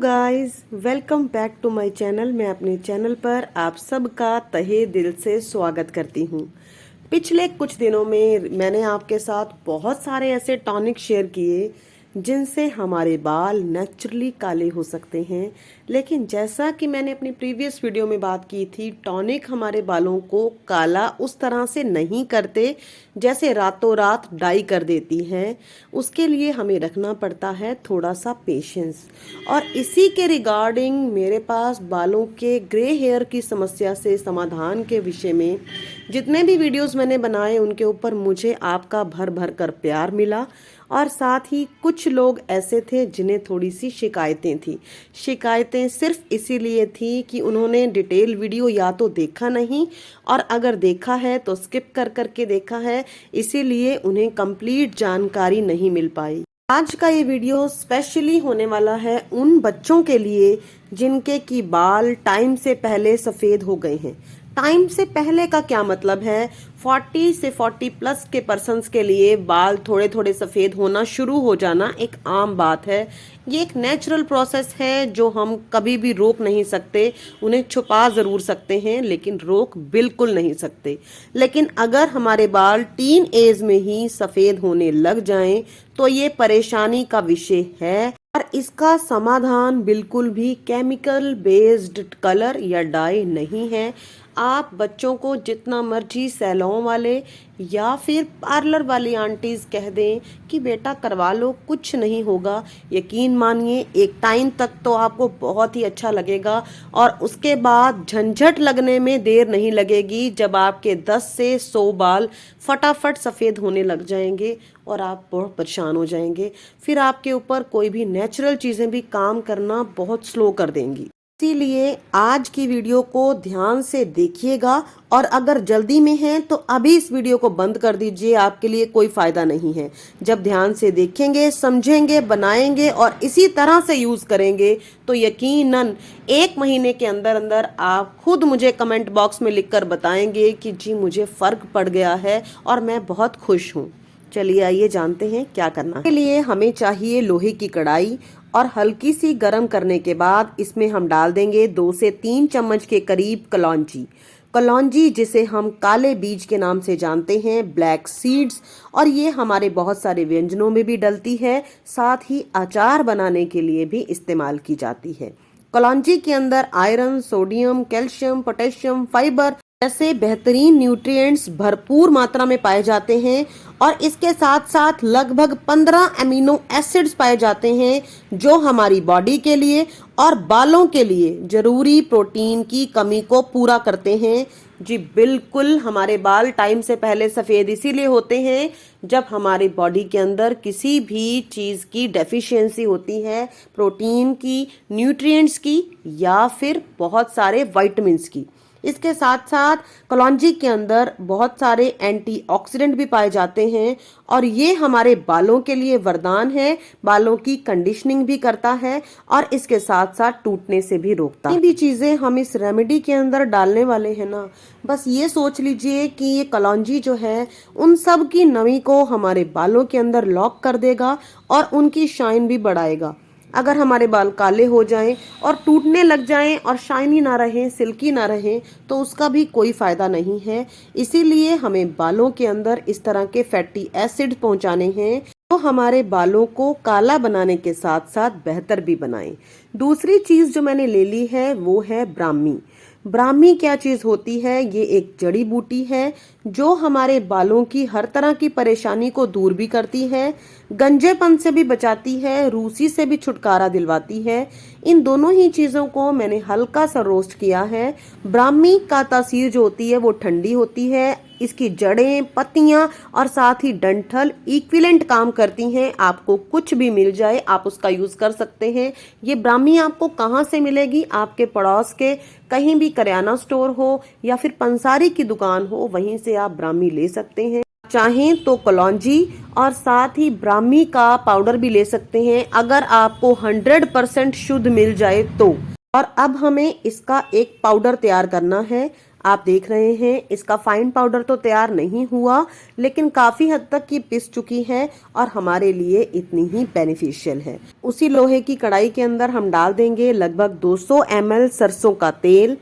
Guys, welcome back to my channel. मैं अपने channel पर आप सबका तहे दिल से स्वागत करती हूँ। पिछले कुछ दिनों में मैंने आपके साथ बहुत सारे ऐसे टॉनिक शेयर किए जिनसे हमारे बाल नेचुरली काले हो सकते हैं। लेकिन जैसा कि मैंने अपनी प्रीवियस वीडियो में बात की थी, टॉनिक हमारे बालों को काला उस तरह से नहीं करते जैसे रातों रात डाई कर देती हैं। उसके लिए हमें रखना पड़ता है थोड़ा सा पेशेंस। और इसी के रिगार्डिंग मेरे पास बालों के ग्रे हेयर की समस्या से समाधान के विषय में जितने भी वीडियोस मैंने बनाए उनके ऊपर मुझे आपका भर भर कर प्यार मिला। और साथ ही कुछ लोग ऐसे थे जिन्हें थोड़ी सी शिकायतें थी। शिकायतें सिर्फ इसीलिए थी कि उन्होंने डिटेल वीडियो या तो देखा नहीं, और अगर देखा है तो स्किप कर करके देखा है, इसीलिए उन्हें कंप्लीट जानकारी नहीं मिल पाई। आज का ये वीडियो स्पेशली होने वाला है उन बच्चों के लिए जिनके की बाल टाइम से पहले सफ़ेद हो गए हैं। टाइम से पहले का क्या मतलब है? 40 से 40 प्लस के पर्सन्स के लिए बाल थोड़े थोड़े सफ़ेद होना शुरू हो जाना एक आम बात है। ये एक नेचुरल प्रोसेस है जो हम कभी भी रोक नहीं सकते। उन्हें छुपा ज़रूर सकते हैं लेकिन रोक बिल्कुल नहीं सकते। लेकिन अगर हमारे बाल टीन एज में ही सफ़ेद होने लग जाएं तो ये परेशानी का विषय है। और इसका समाधान बिल्कुल भी केमिकल बेस्ड कलर या डाई नहीं है। आप बच्चों को जितना मर्जी सैलून वाले या फिर पार्लर वाली आंटीज कह दें कि बेटा करवा लो, कुछ नहीं होगा, यकीन मानिए एक टाइम तक तो आपको बहुत ही अच्छा लगेगा और उसके बाद झंझट लगने में देर नहीं लगेगी जब आपके 10 से 100 बाल फटाफट सफ़ेद होने लग जाएंगे और आप बहुत परेशान हो जाएंगे। फिर आपके ऊपर कोई भी नेचुरल चीज़ें भी काम करना बहुत स्लो कर देंगी। इसीलिए आज की वीडियो को ध्यान से देखिएगा और अगर जल्दी में हैं तो अभी इस वीडियो को बंद कर दीजिए, आपके लिए कोई फ़ायदा नहीं है। जब ध्यान से देखेंगे, समझेंगे, बनाएंगे और इसी तरह से यूज़ करेंगे तो यकीनन 1 महीने के अंदर अंदर आप खुद मुझे कमेंट बॉक्स में लिखकर बताएंगे कि जी मुझे फ़र्क पड़ गया है और मैं बहुत खुश हूँ। चलिए आइए जानते हैं क्या करना है। इसके लिए हमें चाहिए लोहे की कढ़ाई और हल्की सी गर्म करने के बाद इसमें हम डाल देंगे 2 से 3 चम्मच के करीब कलौंजी। कलौंजी जिसे हम काले बीज के नाम से जानते हैं, ब्लैक सीड्स, और ये हमारे बहुत सारे व्यंजनों में भी डलती है, साथ ही अचार बनाने के लिए भी इस्तेमाल की जाती है। कलौंजी के अंदर iron, sodium, calcium, potassium, fibre जैसे बेहतरीन न्यूट्रिएंट्स भरपूर मात्रा में पाए जाते हैं और इसके साथ साथ लगभग 15 अमीनो एसिड्स पाए जाते हैं जो हमारी बॉडी के लिए और बालों के लिए जरूरी प्रोटीन की कमी को पूरा करते हैं। जी बिल्कुल, हमारे बाल टाइम से पहले सफ़ेद इसीलिए होते हैं जब हमारी बॉडी के अंदर किसी भी चीज़ की डेफिशिएंसी होती है, प्रोटीन की, न्यूट्रिएंट्स की या फिर बहुत सारे विटामिन्स की। इसके साथ साथ कलौंजी के अंदर बहुत सारे एंटीऑक्सीडेंट भी पाए जाते हैं और ये हमारे बालों के लिए वरदान है। बालों की कंडीशनिंग भी करता है और इसके साथ साथ टूटने से भी रोकता है। ये भी चीज़ें हम इस रेमेडी के अंदर डालने वाले हैं ना, बस ये सोच लीजिए कि ये कलौंजी जो है उन सब की नमी को हमारे बालों के अंदर लॉक कर देगा और उनकी शाइन भी बढ़ाएगा। अगर हमारे बाल काले हो जाएं और टूटने लग जाएं और शाइनी ना रहें, सिल्की ना रहें, तो उसका भी कोई फ़ायदा नहीं है। इसीलिए हमें बालों के अंदर इस तरह के फैटी एसिड पहुंचाने हैं तो हमारे बालों को काला बनाने के साथ साथ बेहतर भी बनाएं। दूसरी चीज़ जो मैंने ले ली है वो है ब्राह्मी। ब्राह्मी क्या चीज़ होती है? ये एक जड़ी बूटी है जो हमारे बालों की हर तरह की परेशानी को दूर भी करती है, गंजेपन से भी बचाती है, रूसी से भी छुटकारा दिलवाती है। इन दोनों ही चीज़ों को मैंने हल्का सा रोस्ट किया है। ब्राह्मी का तासीर जो होती है वो ठंडी होती है, इसकी जड़ें, पत्तियां और साथ ही डंठल इक्विवेलेंट काम करती हैं। आपको कुछ भी मिल जाए आप उसका यूज़ कर सकते हैं। ये ब्राह्मी आपको कहाँ से मिलेगी? आपके पड़ोस के कहीं भी करियाना स्टोर हो या फिर पंसारी की दुकान हो, वहीं से आप ब्राह्मी ले सकते हैं। चाहें तो कलौंजी और साथ ही ब्राह्मी का पाउडर भी ले सकते हैं अगर आपको 100% शुद्ध मिल जाए तो। और अब हमें इसका एक पाउडर तैयार करना है। आप देख रहे हैं इसका फाइन पाउडर तो तैयार नहीं हुआ, लेकिन काफी हद तक ये पिस चुकी है और हमारे लिए इतनी ही बेनिफिशियल है। उसी लोहे की कढ़ाई के अंदर हम डाल देंगे लगभग 200 ml सरसों का तेल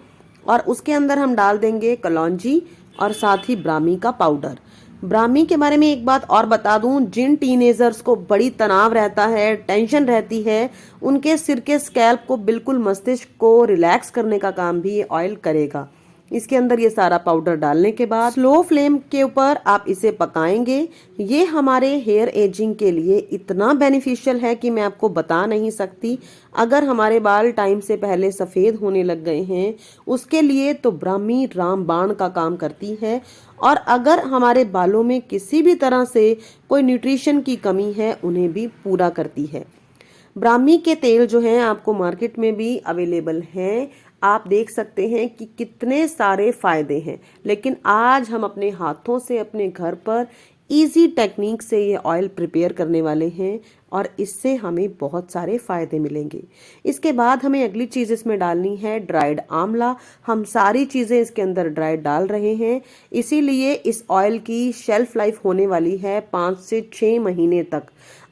और उसके अंदर हम डाल देंगे कलौंजी और साथ ही ब्राह्मी का पाउडर। ब्राह्मी के बारे में एक बात और बता दूं, जिन टीनेजर्स को बड़ी तनाव रहता है, टेंशन रहती है, उनके सिर के स्कैल्प को बिल्कुल मस्तिष्क को रिलैक्स करने का काम भी ये ऑयल करेगा। इसके अंदर ये सारा पाउडर डालने के बाद स्लो फ्लेम के ऊपर आप इसे पकाएंगे। ये हमारे हेयर एजिंग के लिए इतना बेनिफिशियल है कि मैं आपको बता नहीं सकती। अगर हमारे बाल टाइम से पहले सफेद होने लग गए हैं, उसके लिए तो ब्राह्मी रामबाण का काम करती है। और अगर हमारे बालों में किसी भी तरह से कोई न्यूट्रिशन की कमी है, उन्हें भी पूरा करती है। ब्राह्मी के तेल जो हैं आपको मार्केट में भी अवेलेबल हैं। आप देख सकते हैं कि कितने सारे फायदे हैं, लेकिन आज हम अपने हाथों से अपने घर पर इजी टेक्निक से ये ऑयल प्रिपेयर करने वाले हैं और इससे हमें बहुत सारे फायदे मिलेंगे। इसके बाद हमें अगली चीज़ इसमें डालनी है ड्राइड आंवला। हम सारी चीज़ें इसके अंदर ड्राइड डाल रहे हैं, इसीलिए इस ऑयल की शेल्फ लाइफ होने वाली है 5 से 6 महीने तक।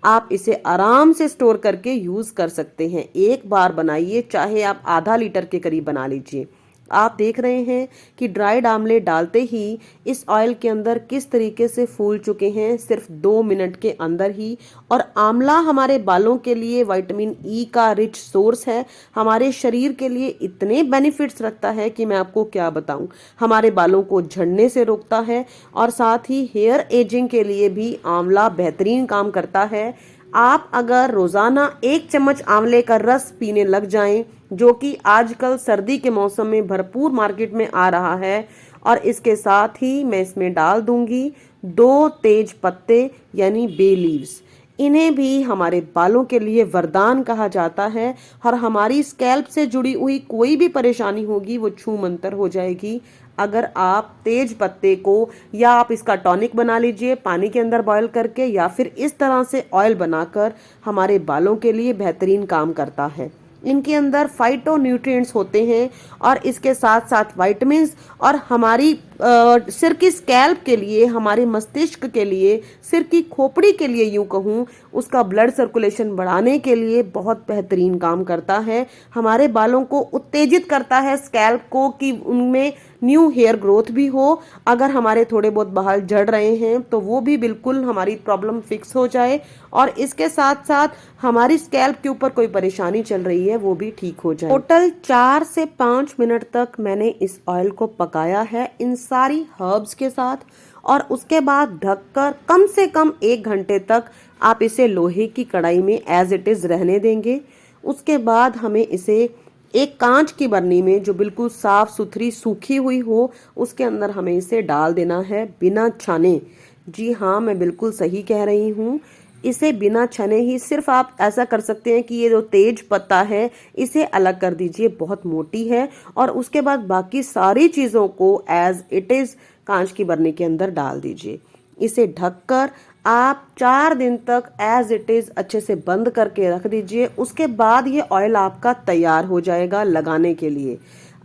आप इसे आराम से स्टोर करके यूज़ कर सकते हैं। एक बार बनाइए, चाहे आप आधा लीटर के करीब बना लीजिए। आप देख रहे हैं कि ड्राइड आंवले डालते ही इस ऑयल के अंदर किस तरीके से फूल चुके हैं सिर्फ 2 मिनट के अंदर ही। और आंवला हमारे बालों के लिए विटामिन ई का रिच सोर्स है, हमारे शरीर के लिए इतने बेनिफिट्स रखता है कि मैं आपको क्या बताऊं। हमारे बालों को झड़ने से रोकता है और साथ ही हेयर एजिंग के लिए भी आंवला बेहतरीन काम करता है। आप अगर रोजाना 1 चम्मच आंवले का रस पीने लग जाएं, जो कि आजकल सर्दी के मौसम में भरपूर मार्केट में आ रहा है, और इसके साथ ही मैं इसमें डाल दूंगी 2 तेज पत्ते यानी बे लीव्स। इन्हें भी हमारे बालों के लिए वरदान कहा जाता है और हमारी स्कैल्प से जुड़ी हुई कोई भी परेशानी होगी वो छू मंतर हो जाएगी अगर आप तेज पत्ते को, या आप इसका टॉनिक बना लीजिए पानी के अंदर बॉयल करके, या फिर इस तरह से ऑयल बनाकर हमारे बालों के लिए बेहतरीन काम करता है। इनके अंदर फाइटो न्यूट्रिएंट्स होते हैं और इसके साथ साथ विटामिन्स, और हमारी सिर की स्कैल्प के लिए, हमारे मस्तिष्क के लिए, सिर की खोपड़ी के लिए यूं कहूं, उसका ब्लड सर्कुलेशन बढ़ाने के लिए बहुत बेहतरीन काम करता है। हमारे बालों को उत्तेजित करता है, स्कैल्प को, कि उनमें न्यू हेयर ग्रोथ भी हो। अगर हमारे थोड़े बहुत बाल झड़ रहे हैं तो वो भी बिल्कुल हमारी प्रॉब्लम फिक्स हो जाए, और इसके साथ साथ हमारी स्कैल्प के ऊपर कोई परेशानी चल रही है वो भी ठीक हो जाए। टोटल 4 से 5 मिनट तक मैंने इस ऑयल को पकाया है इन सारी हर्ब्स के साथ, और उसके बाद ढककर कम से कम 1 घंटे तक आप इसे लोहे की कढ़ाई में एज इट इज रहने देंगे। उसके बाद हमें इसे एक कांच की बर्नी में, जो बिल्कुल साफ सुथरी सूखी हुई हो, उसके अंदर हमें इसे डाल देना है बिना छाने। जी हाँ, मैं बिल्कुल सही कह रही हूँ, इसे बिना छने ही। सिर्फ आप ऐसा कर सकते हैं कि ये जो तेज पत्ता है इसे अलग कर दीजिए, बहुत मोटी है, और उसके बाद बाकी सारी चीज़ों को एज इट इज़ कांच की बर्नी के अंदर डाल दीजिए। इसे ढककर आप 4 दिन तक एज इट इज अच्छे से बंद करके रख दीजिए। उसके बाद ये ऑयल आपका तैयार हो जाएगा लगाने के लिए।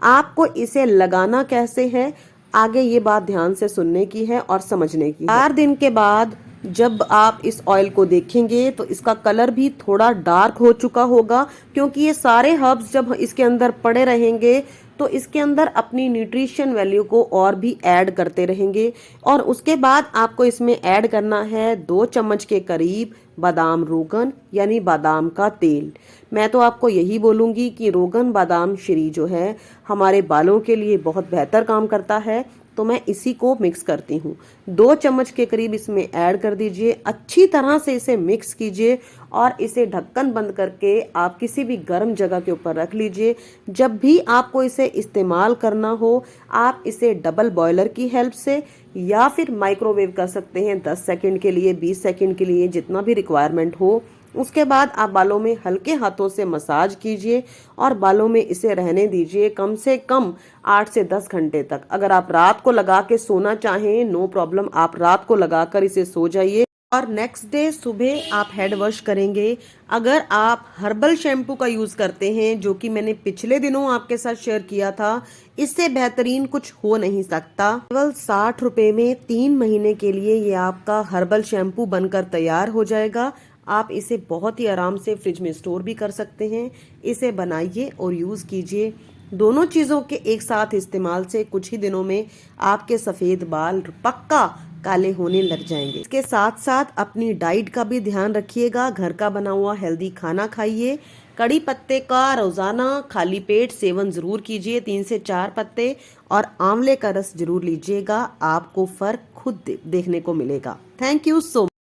आपको इसे लगाना कैसे है, आगे ये बात ध्यान से सुनने की है और समझने की है। 4 दिन के बाद जब आप इस ऑयल को देखेंगे तो इसका कलर भी थोड़ा डार्क हो चुका होगा, क्योंकि ये सारे हर्ब्स जब इसके अंदर पड़े रहेंगे तो इसके अंदर अपनी न्यूट्रिशन वैल्यू को और भी ऐड करते रहेंगे। और उसके बाद आपको इसमें ऐड करना है 2 चम्मच के करीब बादाम रोगन यानी बादाम का तेल। मैं तो आपको यही बोलूँगी कि रोगन बादाम श्री जो है हमारे बालों के लिए बहुत बेहतर काम करता है, तो मैं इसी को मिक्स करती हूँ। 2 चम्मच के करीब इसमें ऐड कर दीजिए, अच्छी तरह से इसे मिक्स कीजिए और इसे ढक्कन बंद करके आप किसी भी गर्म जगह के ऊपर रख लीजिए। जब भी आपको इसे इस्तेमाल करना हो, आप इसे डबल बॉयलर की हेल्प से या फिर माइक्रोवेव कर सकते हैं 10 सेकंड के लिए, 20 सेकंड के लिए, जितना भी रिक्वायरमेंट हो। उसके बाद आप बालों में हल्के हाथों से मसाज कीजिए और बालों में इसे रहने दीजिए कम से कम 8 से 10 घंटे तक। अगर आप रात को लगा के सोना चाहें, नो प्रॉब्लम, आप रात को लगाकर इसे सो जाइए। और नेक्स्ट डे सुबह आप हेड वॉश करेंगे। अगर आप हर्बल शैम्पू का यूज़ करते हैं, जो कि मैंने पिछले दिनों आपके साथ शेयर किया था, इससे बेहतरीन कुछ हो नहीं सकता। केवल 60 रुपए में 3 महीने के लिए ये आपका हर्बल शैम्पू बनकर तैयार हो जाएगा। आप इसे बहुत ही आराम से फ्रिज में स्टोर भी कर सकते हैं। इसे बनाइए और यूज़ कीजिए। दोनों चीज़ों के एक साथ इस्तेमाल से कुछ ही दिनों में आपके सफ़ेद बाल पक्का काले होने लग जाएंगे। इसके साथ साथ अपनी डाइट का भी ध्यान रखिएगा। घर का बना हुआ हेल्दी खाना खाइए। कड़ी पत्ते का रोज़ाना खाली पेट सेवन ज़रूर कीजिए, 3 से 4 पत्ते, और आंवले का रस जरूर लीजिएगा। आपको फ़र्क खुद देखने को मिलेगा। Thank you so much.